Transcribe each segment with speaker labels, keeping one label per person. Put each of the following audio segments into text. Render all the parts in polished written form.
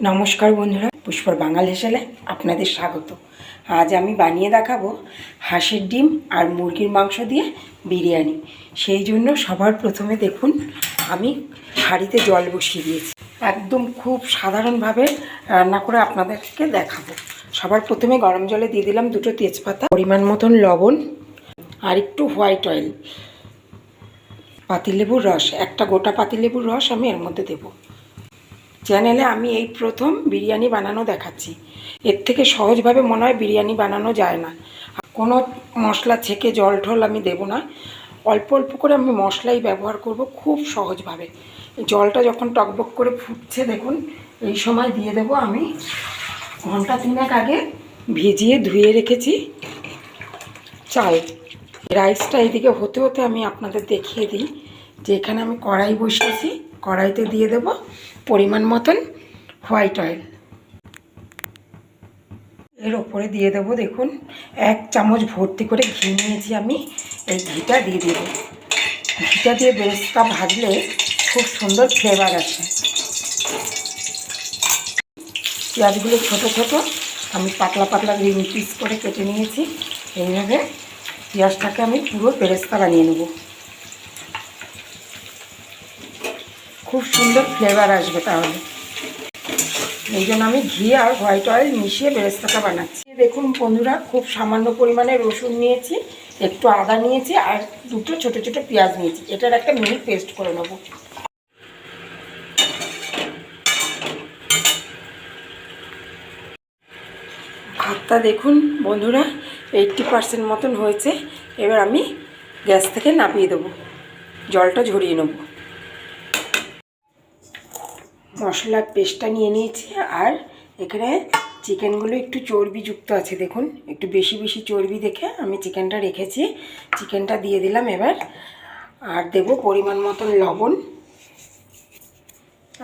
Speaker 1: নমস্কার বন্ধুরা, পুষ্পর বাঙাল হেসেলে আপনাদের স্বাগত। আজ আমি বানিয়ে দেখাবো হাঁসের ডিম আর মুরগির মাংস দিয়ে বিরিয়ানি। সেই জন্য সবার প্রথমে দেখুন আমি হাঁড়িতে জল বসিয়ে দিয়েছি। একদম খুব সাধারণভাবে রান্না করে আপনাদেরকে দেখাবো। সবার প্রথমে গরম জলে দিয়ে দিলাম 2টো তেজপাতা, পরিমাণ মতন লবণ আর একটু হোয়াইট অয়েল, পাতিলেবুর রস, একটা গোটা পাতিলেবুর রস আমি এর মধ্যে দেবো। চ্যানেলে আমি এই প্রথম বিরিয়ানি বানানো দেখাচ্ছি। এর থেকে সহজভাবে মনে হয় বিরিয়ানি বানানো যায় না। কোনো মশলা ছেঁকে জল ঢল আমি দেব না, অল্প অল্প করে আমি মশলাই ব্যবহার করব খুব সহজভাবে। জলটা যখন টকবক করে ফুটছে দেখুন, এই সময় দিয়ে দেব আমি ঘন্টা 3 আগে ভিজিয়ে ধুয়ে রেখেছি চাল। রাইসটা এইদিকে হতে হতে আমি আপনাদের দেখিয়ে দিই যে এখানে আমি কড়াই বসিয়েছি। কড়াইতে দিয়ে দেব পরিমাণ মতন হোয়াইট অয়েল, এর ওপরে দিয়ে দেবো দেখুন 1 চামচ ভর্তি করে ঘি নিয়েছি আমি। এই ঘিটা দিয়ে দেব। ঘিটা দিয়ে বেরেস্তা ভাজলে খুব সুন্দর ফ্লেভার আসে। পেঁয়াজগুলো ছোটো ছোটো আমি পাতলা পাতলা গ্রিন পিস করে কেটে নিয়েছি। এইভাবে পেঁয়াজটাকে আমি পুরো বেরেস্তা বানিয়ে নেব, খুব সুন্দর ফ্লেভার আসবে তাহলে। এই জন্য আমি ঘি আর হোয়াইট অয়েল মিশিয়ে বেরেস্তাটা বানাচ্ছি। দেখুন বন্ধুরা, খুব সামান্য পরিমাণে রসুন নিয়েছি, একটু আদা নিয়েছি আর 2টো ছোটো ছোটো পেঁয়াজ নিয়েছি। এটার একটা মিহি পেস্ট করে নেব। ভাতটা দেখুন বন্ধুরা 80% মতন হয়েছে। এবার আমি গ্যাস থেকে নামিয়ে দেবো, জলটা ঝরিয়ে নেব। মশলার পেস্টটা নিয়ে নিয়েছি আর এখানে চিকেনগুলো একটু চর্বিযুক্ত আছে দেখুন, একটু বেশি বেশি চর্বি দেখে আমি চিকেনটা রেখেছি। চিকেনটা দিয়ে দিলাম এবার, আর দেব পরিমাণ মতন লবণ,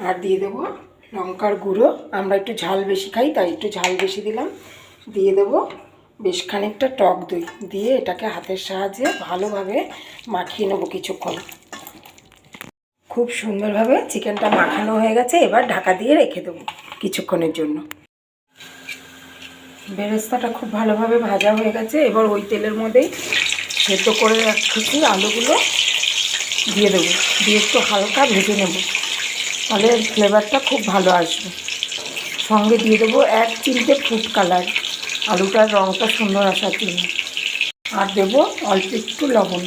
Speaker 1: আর দিয়ে দেব লঙ্কার গুঁড়ো। আমরা একটু ঝাল বেশি খাই তাই একটু ঝাল বেশি দিলাম। দিয়ে দেব বেশ খানিকটা টক দই, দিয়ে এটাকে হাতের সাহায্যে ভালোভাবে মাখিয়ে নেব কিছুক্ষণ। খুব সুন্দরভাবে চিকেনটা মাখানো হয়ে গেছে। এবার ঢাকা দিয়ে রেখে দেবো কিছুক্ষণের জন্য। বেরেস্তাটা খুব ভালোভাবে ভাজা হয়ে গেছে। এবার ওই তেলের মধ্যেই সেদ্ধ করে রাখছি আলুগুলো দিয়ে দেবো, দিয়ে একটু হালকা ভেজে নেব, তাহলে ফ্লেভারটা খুব ভালো আসবে। সঙ্গে দিয়ে দেবো 1 চিমটে ফুড কালার, আলুটার রঙটা সুন্দর আসার জন্য। আর দেবো অল্প একটু লবণ।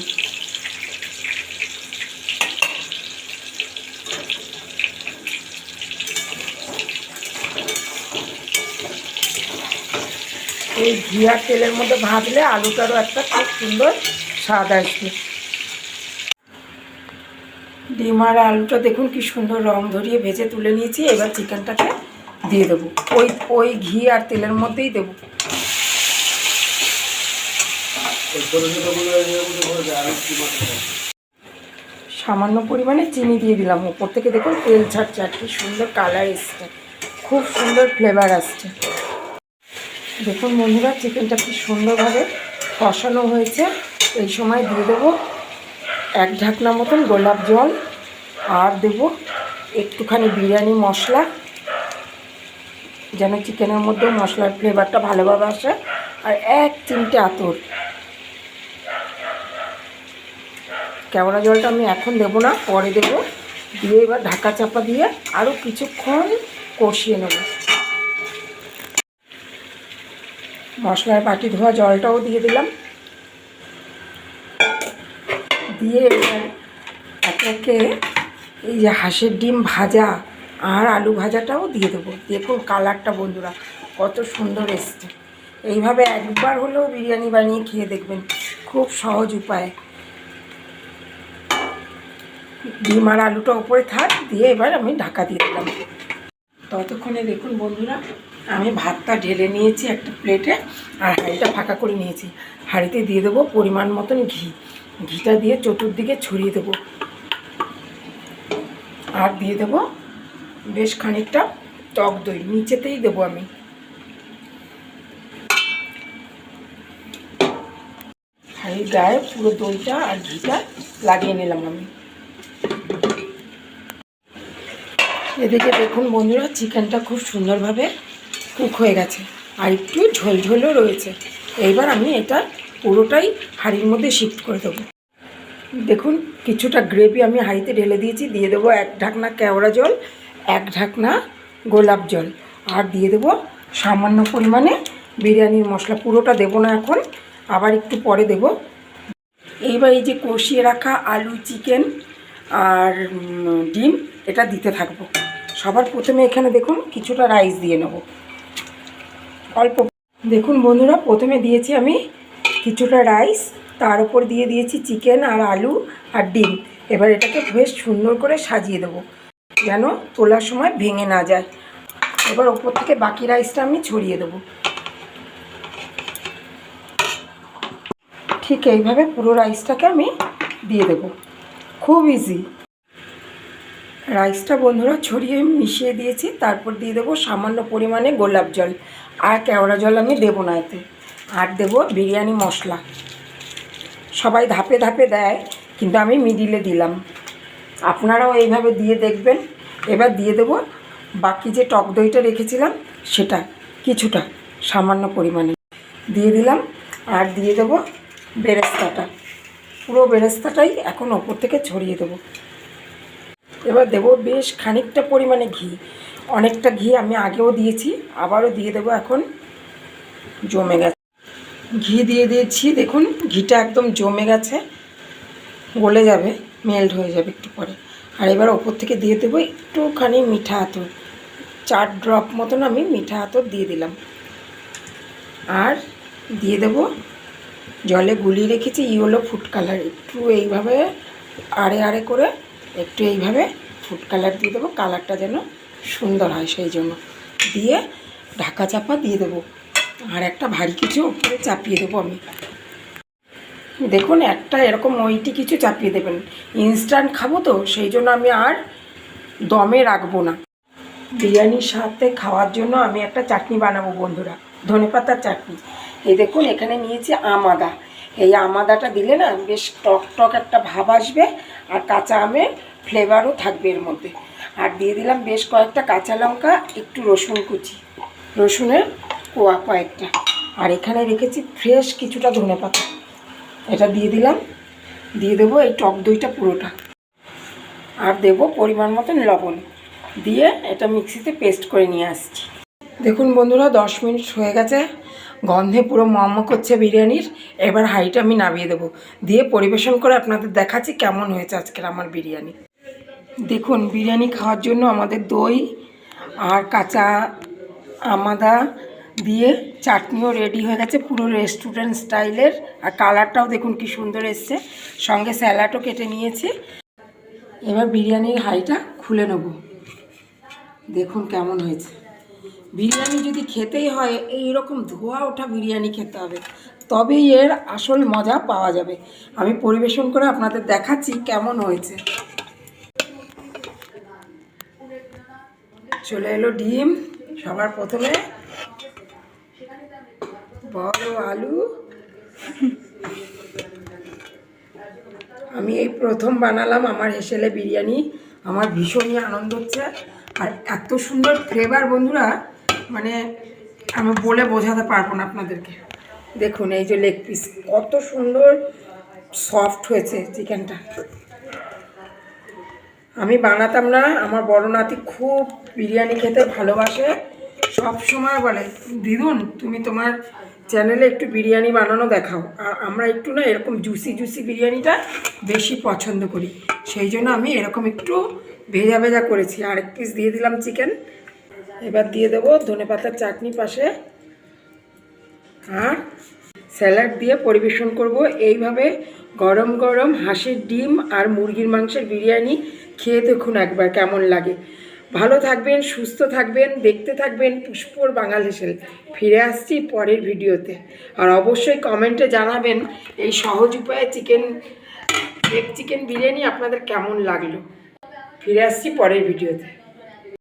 Speaker 1: এই ঘি আর তেলের মধ্যে ভাজলে আলুটারও একটা খুব সুন্দর স্বাদ আসবে। ডিম আর আলুটা দেখুন কি সুন্দর রং ধরিয়ে ভেজে তুলে নিয়েছি। এবার চিকেনটাকে দিয়ে দেবো ওই ঘি আর তেলের মধ্যেই দেবো। সামান্য পরিমাণে চিনি দিয়ে দিলাম। উপর থেকে দেখুন তেল ছাড়ছে, আর কি সুন্দর কালার এসছে, খুব সুন্দর ফ্লেভার আসছে। দেখুন বন্ধুরা, চিকেনটা কি সুন্দরভাবে কষানো হয়েছে। এই সময় দিয়ে দেবো 1 ঢাকনা মতন গোলাপ জল, আর দেব একটুখানি বিরিয়ানি মশলা, যেন চিকেনের মধ্যে মশলার ফ্লেভারটা ভালোভাবে আসে, আর 1 চিমটে আতর। কেওড়া জলটা আমি এখন দেবো না, পরে দেবো। দিয়ে এবার ঢাকা চাপা দিয়ে আরও কিছুক্ষণ কষিয়ে নেব। মশলার বাটি ধোয়া জলটাও দিয়ে দিলাম। দিয়ে এবার একে একে এই যে হাঁসের ডিম ভাজা আর আলু ভাজাটাও দিয়ে দেবো। দেখুন কালারটা বন্ধুরা কত সুন্দর এসছে। এইভাবে একবার হলেও বিরিয়ানি বানিয়ে খেয়ে দেখবেন, খুব সহজ উপায়। ডিম আর আলুটা উপরে থাক, দিয়ে এবার আমি ঢাকা দিয়ে দিলাম। ততক্ষণে দেখুন বন্ধুরা, আমি ভাতটা ঢেলে নিয়েছি একটা প্লেটে, আর হাঁড়িটা ফাঁকা করে নিয়েছি। হাঁড়িতে দিয়ে দেবো পরিমাণ মতন ঘি। ঘিটা দিয়ে চতুর্দিকে ছড়িয়ে দেবো, আর দিয়ে দেবো বেশ খানিকটা টক দই, নিচেতেই দেবো আমি। হাঁড়ির গায়ে পুরো দইটা আর ঘিটা লাগিয়ে নিলাম আমি। এদিকে দেখুন বন্ধুরা, চিকেনটা খুব সুন্দরভাবে কুক হয়ে গেছে আর একটু ঝোলঝোলও রয়েছে। এইবার আমি এটা পুরোটাই হাঁড়ির মধ্যে শিফট করে দেবো। দেখুন কিছুটা গ্রেভি আমি হাঁড়িতে ঢেলে দিয়েছি। দিয়ে দেবো 1 ঢাকনা কেওড়া জল, 1 ঢাকনা গোলাপ জল, আর দিয়ে দেবো সামান্য পরিমাণে বিরিয়ানির মশলা। পুরোটা দেবো না এখন, আবার একটু পরে দেব। এইবার এই যে কষিয়ে রাখা আলু, চিকেন আর ডিম এটা দিতে থাকবো। সবার প্রথমে এখানে দেখুন কিছুটা রাইস দিয়ে নেব, অল্প। দেখুন বন্ধুরা, প্রথমে দিয়েছি আমি কিছুটা রাইস, তার উপর দিয়ে দিয়েছি চিকেন আর আলু আর ডিম। এবার এটাকে বেশ সুন্দর করে সাজিয়ে দেবো যেন তোলার সময় ভেঙে না যায়। এবার ওপর থেকে বাকি রাইসটা আমি ছড়িয়ে দেবো। ঠিক এইভাবে পুরো রাইসটাকে আমি দিয়ে দেবো। খুব ইজি। রাইসটা বন্ধুরা ছড়িয়ে মিশিয়ে দিয়েছি। তারপর দিয়ে দেবো সামান্য পরিমাণে গোলাপ জল, আর কেওড়া জল আমি দেবো না এতে। আর দেবো বিরিয়ানি মশলা। সবাই ধাপে ধাপে দেয়, কিন্তু আমি মিডিলে দিলাম। আপনারাও এইভাবে দিয়ে দেখবেন। এবার দিয়ে দেবো বাকি যে টক দইটা রেখেছিলাম সেটা কিছুটা সামান্য পরিমাণে দিয়ে দিলাম। আর দিয়ে দেবো বেরেস্তাটা, পুরো বেরেস্তাটাই এখন ওপর থেকে ছড়িয়ে দেবো। এবার দেবো বেশ খানিকটা পরিমাণে ঘি। অনেকটা ঘি আমি আগেও দিয়েছি, আবারও দিয়ে দেবো। এখন জমে গেছে, ঘি দিয়ে দিয়েছি। দেখুন ঘিটা একদম জমে গেছে, গলে যাবে, মেল্ট হয়ে যাবে একটু পরে। আর এবার ওপর থেকে দিয়ে দেবো একটুখানি মিঠা আতর, 4 ড্রপ মতন আমি মিঠা আতর দিয়ে দিলাম। আর দিয়ে দেবো জলে গুলিয়ে রেখেছি ইয়েলো ফুড কালার। একটু এইভাবে আড়ে আড়ে করে একটু এইভাবে ফুড কালার দিয়ে দেবো, কালারটা যেন সুন্দর হয় সেই জন্য। দিয়ে ঢাকা চাপা দিয়ে দেবো, আর একটা ভারী কিছু উপরে চাপিয়ে দেবো আমি। দেখুন একটা এরকম ওইটি কিছু চাপিয়ে দেবেন। ইনস্ট্যান্ট খাবো তো সেই জন্য আমি আর দমে রাখবো না। বিরিয়ানির সাথে খাওয়ার জন্য আমি একটা চাটনি বানাবো বন্ধুরা, ধনেপাতার চাটনি। এই দেখুন এখানে নিয়েছি আমাদা। এই আমাদাটা দিলে না বেশ টক টক একটা ভাব আসবে, আর কাঁচা আমের ফ্লেভারও থাকবে এর মধ্যে। আর দিয়ে দিলাম বেশ কয়েকটা কাঁচা লঙ্কা, একটু রসুন কুচি, রসুনের কোয়া কয়েকটা। আর এখানে রেখেছি ফ্রেশ কিছুটা ধনেপাতা, এটা দিয়ে দিলাম। দিয়ে দেবো এই টক দইটা পুরোটা, আর দেবো পরিমাণ মতন লবণ। দিয়ে এটা মিক্সিতে পেস্ট করে নিয়ে আসছি। দেখুন বন্ধুরা 10 মিনিট হয়ে গেছে, গন্ধে পুরো মম করছে বিরিয়ানির। এবার হাঁড়িটা আমি নামিয়ে দেবো, দিয়ে পরিবেশন করে আপনাদের দেখাচ্ছি কেমন হয়েছে আজকের আমার বিরিয়ানি। দেখুন বিরিয়ানি খাওয়ার জন্য আমাদের দই আর কাঁচা আমাদা দিয়ে চাটনিও রেডি হয়ে গেছে, পুরো রেস্টুরেন্ট স্টাইলের। আর কালারটাও দেখুন কি সুন্দর এসছে, সঙ্গে স্যালাডও কেটে নিয়েছি। এবার বিরিয়ানির হাঁড়িটা খুলে নেব। দেখুন কেমন হয়েছে। বিরিয়ানি যদি খেতেই হয় এই রকম ধোয়া ওঠা বিরিয়ানি খেতে হবে, তবেই এর আসল মজা পাওয়া যাবে। আমি পরিবেশন করে আপনাদের দেখাচ্ছি কেমন হয়েছে। চলে এলো ডিম, সবার প্রথমে বড় আলু। আমি এই প্রথম বানালাম আমার হেসেলে বিরিয়ানি, আমার ভীষণই আনন্দ হচ্ছে। আর এত সুন্দর ফ্লেভার বন্ধুরা, মানে আমি বলে বোঝাতে পারবো না আপনাদেরকে। দেখুন এই যে লেগ পিস কত সুন্দর সফট হয়েছে চিকেনটা। আমি বানাতাম না, আমার বড় নাতি খুব বিরিয়ানি খেতে ভালোবাসে। সব সময় বলে দিদুন তুমি তোমার চ্যানেলে একটু বিরিয়ানি বানানো দেখাও। আর আমরা একটু না এরকম জুসি জুসি বিরিয়ানিটা বেশি পছন্দ করি, সেই জন্য আমি এরকম একটু ভেজা ভেজা করেছি। আর 1 পিস দিয়ে দিলাম চিকেন। এবার দিয়ে দেবো ধনেপাতার চাটনি পাশে, আর স্যালাড দিয়ে পরিবেশন করব। এইভাবে গরম গরম হাঁসের ডিম আর মুরগির মাংসের বিরিয়ানি খেয়ে দেখুন একবার কেমন লাগে। ভালো থাকবেন, সুস্থ থাকবেন, দেখতে থাকবেন পুষ্পর বাঙাল হেসেল। ফিরে আসছি পরের ভিডিওতে। আর অবশ্যই কমেন্টে জানাবেন এই সহজ উপায়ে চিকেন বিরিয়ানি আপনাদের কেমন লাগলো। ফিরে আসছি পরের ভিডিওতে।